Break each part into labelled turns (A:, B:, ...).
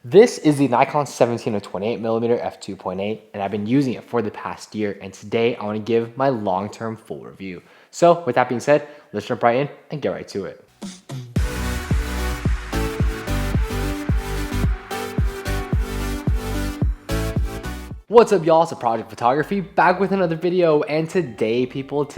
A: This is the Nikon 17-28mm f2.8, and I've been using it for the past year, and today I want to give my long-term full review. So with that being said, let's jump right in and get right to it. What's up, y'all? It's Project Photography back with another video, and today, before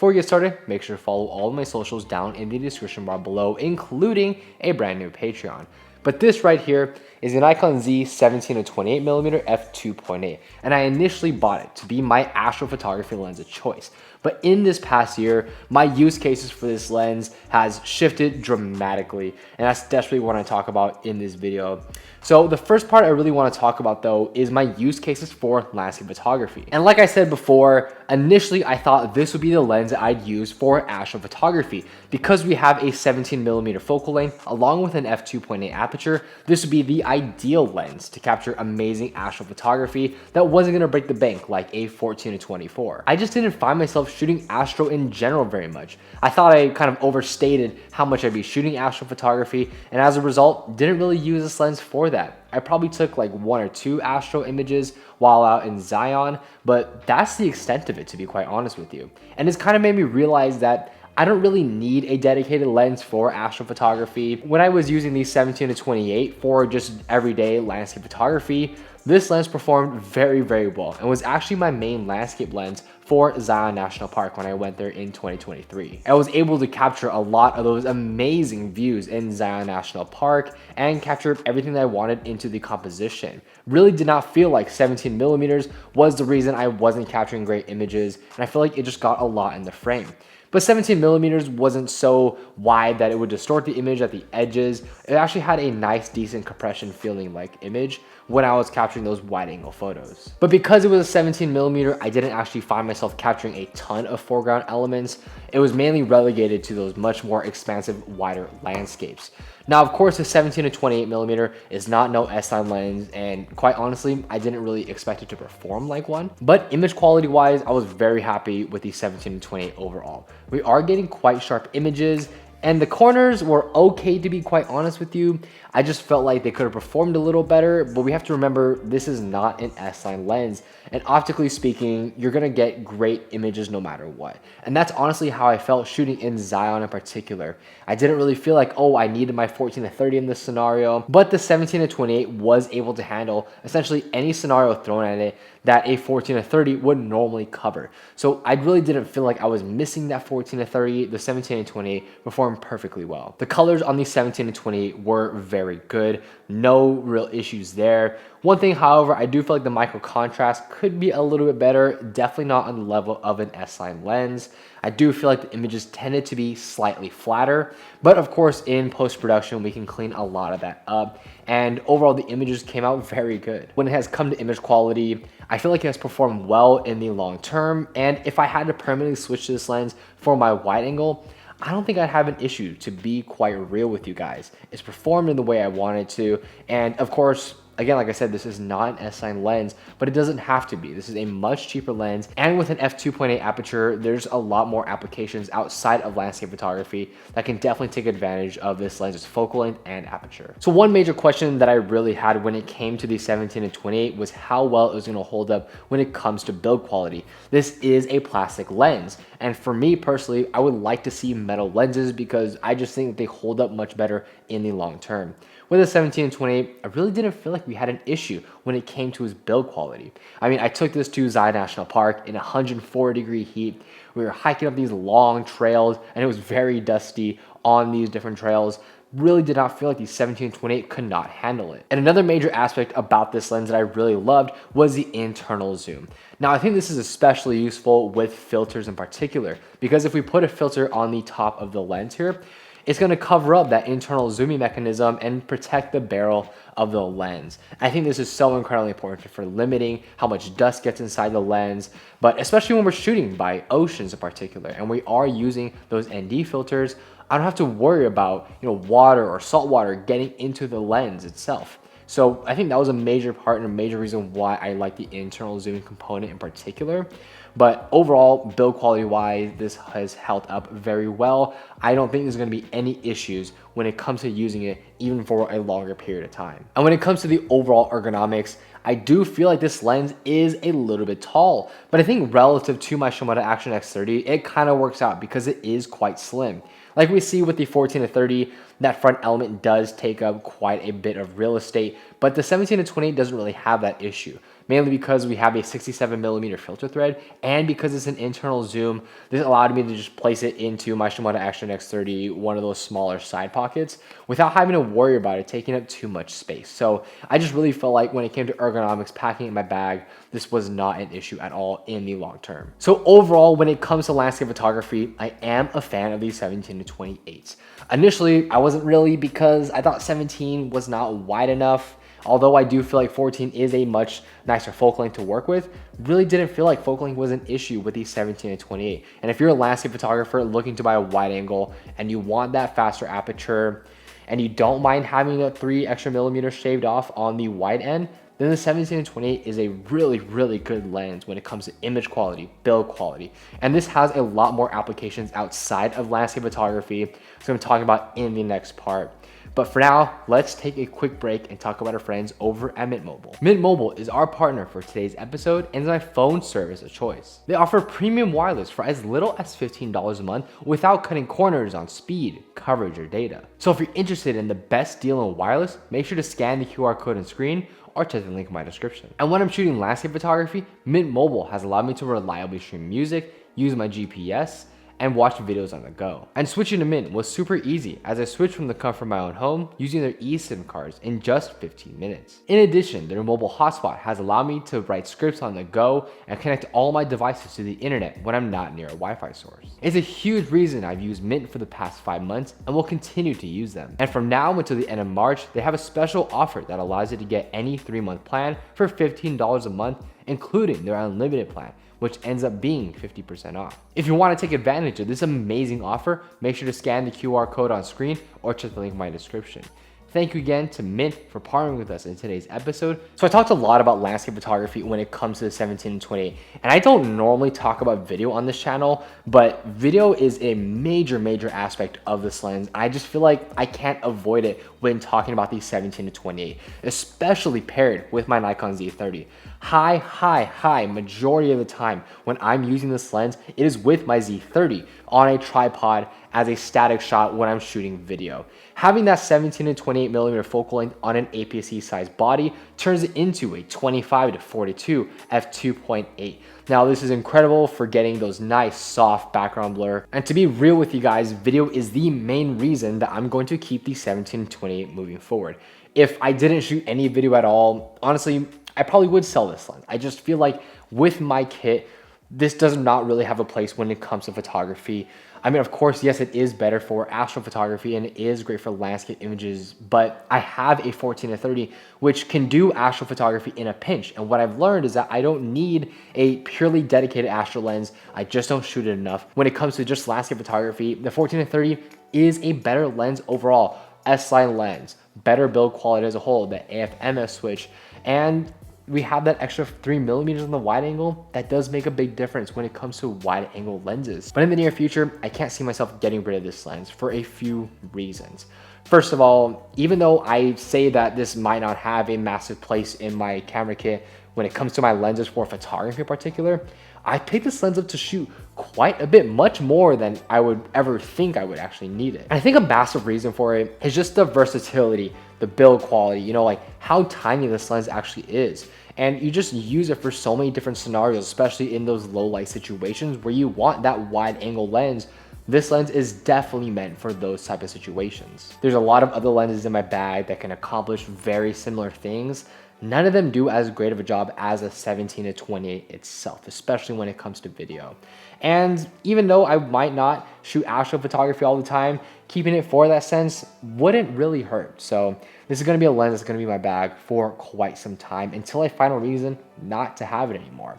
A: we get started, make sure to follow all of my socials down in the description bar below, including a brand new Patreon. But this right here is the Nikon Z 17-28mm f2.8, and I initially bought it to be my astrophotography lens of choice. But in this past year, my use cases for this lens has shifted dramatically, and that's definitely what I talk about in this video. So the first part I really want to talk about though is my use cases for landscape photography. And like I said before, initially I thought this would be the lens that I'd use for astrophotography. Because we have a 17mm focal length along with an f2.8 aperture, this would be the ideal lens to capture amazing astrophotography that wasn't going to break the bank like a 14-24. I just didn't find myself shooting astro in general very much. I thought I kind of overstated how much I'd be shooting astrophotography, and as a result, didn't really use this lens for that. I probably took like 1 or 2 astro images while out in Zion, but that's the extent of it, to be quite honest with you. And it's kind of made me realize that I don't really need a dedicated lens for astrophotography. When I was using the 17-28 for just everyday landscape photography, this lens performed very, very well and was actually my main landscape lens for Zion National Park when I went there in 2023. I was able to capture a lot of those amazing views in Zion National Park and capture everything that I wanted into the composition. Really did not feel like 17mm was the reason I wasn't capturing great images, and I feel like it just got a lot in the frame. But 17mm wasn't so wide that it would distort the image at the edges. It actually had a nice, decent compression feeling like image when I was capturing those wide angle photos. But because it was a 17mm, I didn't actually find myself capturing a ton of foreground elements. It was mainly relegated to those much more expansive, wider landscapes. Now, of course, the 17-28mm is not no S9 lens, and quite honestly, I didn't really expect it to perform like one. But image quality wise, I was very happy with the 17-28 overall. We are getting quite sharp images, and the corners were okay, to be quite honest with you. I just felt like they could have performed a little better, but we have to remember this is not an S9 lens, and optically speaking, you're gonna get great images no matter what. And that's honestly how I felt shooting in Zion in particular. I didn't really feel like, oh, I needed my 14-30 in this scenario, but the 17-28 was able to handle essentially any scenario thrown at it that a 14-30 would normally cover. So I really didn't feel like I was missing that 14-30. The 17-28 performed perfectly well. The colors on the 17-28 were very good. No real issues there. One thing, however, I do feel like the micro contrast could be a little bit better. Definitely not on the level of an S9 lens. I do feel like the images tended to be slightly flatter, but of course in post-production we can clean a lot of that up, and overall the images came out very good. When it has come to image quality, I feel like it has performed well in the long term, and if I had to permanently switch to this lens for my wide angle, I don't think I'd have an issue, to be quite real with you guys. It's performed in the way I wanted to, and of course, again, like I said, this is not an S9 lens, but it doesn't have to be. This is a much cheaper lens, and with an f2.8 aperture, there's a lot more applications outside of landscape photography that can definitely take advantage of this lens's focal length and aperture. So one major question that I really had when it came to the 17-28 was how well it was going to hold up when it comes to build quality. This is a plastic lens, and for me personally, I would like to see metal lenses because I just think that they hold up much better in the long term. With the 17-28, I really didn't feel like we had an issue when it came to its build quality. I mean, I took this to Zion National Park in 104-degree heat. We were hiking up these long trails, and it was very dusty on these different trails. Really did not feel like the 17-28 could not handle it. And another major aspect about this lens that I really loved was the internal zoom. Now, I think this is especially useful with filters in particular, because if we put a filter on the top of the lens here, it's going to cover up that internal zooming mechanism and protect the barrel of the lens. I think this is so incredibly important for limiting how much dust gets inside the lens, but especially when we're shooting by oceans in particular, and we are using those ND filters, I don't have to worry about water or salt water getting into the lens itself. So I think that was a major part and a major reason why I like the internal zoom component in particular. But overall, build quality wise, this has held up very well. I don't think there's going to be any issues when it comes to using it even for a longer period of time. And when it comes to the overall ergonomics, I do feel like this lens is a little bit tall, but I think relative to my Shimano Action X30, it kind of works out because it is quite slim. Like we see with the 14-30, that front element does take up quite a bit of real estate, but the 17-28 doesn't really have that issue. Mainly because we have a 67mm filter thread, and because it's an internal zoom, this allowed me to just place it into my Shimano Action X30, one of those smaller side pockets, without having to worry about it taking up too much space. So I just really felt like when it came to ergonomics, packing in my bag, this was not an issue at all in the long term. So overall, when it comes to landscape photography, I am a fan of these 17-28s. Initially, I wasn't really, because I thought 17 was not wide enough. Although I do feel like 14 is a much nicer focal length to work with, really didn't feel like focal length was an issue with the 17-28. And if you're a landscape photographer looking to buy a wide angle and you want that faster aperture and you don't mind having a 3 extra millimeters shaved off on the wide end, then the 17-28 is a really good lens when it comes to image quality, build quality. And this has a lot more applications outside of landscape photography, so I'm talking about in the next part. But for now, let's take a quick break and talk about our friends over at Mint Mobile. Mint Mobile is our partner for today's episode and is my phone service of choice. They offer premium wireless for as little as $15 a month without cutting corners on speed, coverage, or data. So if you're interested in the best deal in wireless, make sure to scan the QR code on screen or check the link in my description. And when I'm shooting landscape photography, Mint Mobile has allowed me to reliably stream music, use my GPS, and watch videos on the go. And switching to Mint was super easy as I switched from the comfort of my own home using their eSIM cards in just 15 minutes. In addition, their mobile hotspot has allowed me to write scripts on the go and connect all my devices to the internet when I'm not near a Wi-Fi source. It's a huge reason I've used Mint for the past 5 months and will continue to use them. And from now until the end of March, they have a special offer that allows you to get any 3-month plan for $15 a month, including their unlimited plan, which ends up being 50% off. If you want to take advantage of this amazing offer, make sure to scan the QR code on screen or check the link in my description. Thank you again to Mint for partnering with us in today's episode. So I talked a lot about landscape photography when it comes to the 17-28, and I don't normally talk about video on this channel, but video is a major aspect of this lens. I just feel like I can't avoid it when talking about the 17-28, especially paired with my Nikon Z30. High majority of the time when I'm using this lens, it is with my Z30 on a tripod as a static shot when I'm shooting video. Having that 17-28mm focal length on an APS-C size body turns it into a 25-42 f2.8. Now this is incredible for getting those nice soft background blur. And to be real with you guys, video is the main reason that I'm going to keep the 17-28 moving forward. If I didn't shoot any video at all, honestly, I probably would sell this lens. I just feel like with my kit, this does not really have a place when it comes to photography. I mean, of course, yes, it is better for astrophotography and it is great for landscape images, but I have a 14-30 which can do astrophotography in a pinch. And what I've learned is that I don't need a purely dedicated astro lens. I just don't shoot it enough. When it comes to just landscape photography, the 14-30 is a better lens overall. S-line lens, better build quality as a whole, the AF-MS switch, and we have that extra 3mm on the wide angle. That does make a big difference when it comes to wide angle lenses. But in the near future, I can't see myself getting rid of this lens for a few reasons. First of all, even though I say that this might not have a massive place in my camera kit when it comes to my lenses for photography in particular, I picked this lens up to shoot quite a bit, much more than I would ever think I would actually need it. And I think a massive reason for it is just the versatility, the build quality, you know, like how tiny this lens actually is. And you just use it for so many different scenarios, especially in those low light situations where you want that wide angle lens. This lens is definitely meant for those type of situations. There's a lot of other lenses in my bag that can accomplish very similar things. None of them do as great of a job as a 17-28 itself, especially when it comes to video. And even though I might not shoot astrophotography all the time, keeping it for that sense wouldn't really hurt. So this is gonna be a lens that's gonna be in my bag for quite some time until I find a reason not to have it anymore.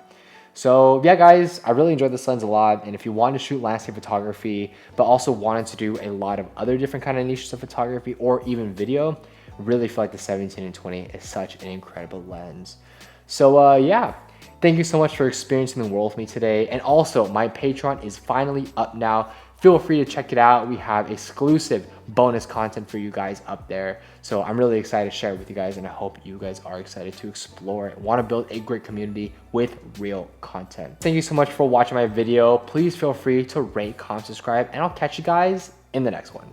A: So yeah, guys, I really enjoyed this lens a lot. And if you want to shoot landscape photography, but also wanted to do a lot of other different kind of niches of photography or even video, really feel like the 17 and 20 is such an incredible lens. So yeah, thank you so much for experiencing the world with me today. And also, my Patreon is finally up now. Feel free to check it out. We have exclusive bonus content for you guys up there. So I'm really excited to share it with you guys, and I hope you guys are excited to explore it. Want to build a great community with real content. Thank you so much for watching my video. Please feel free to rate, comment, subscribe, and I'll catch you guys in the next one.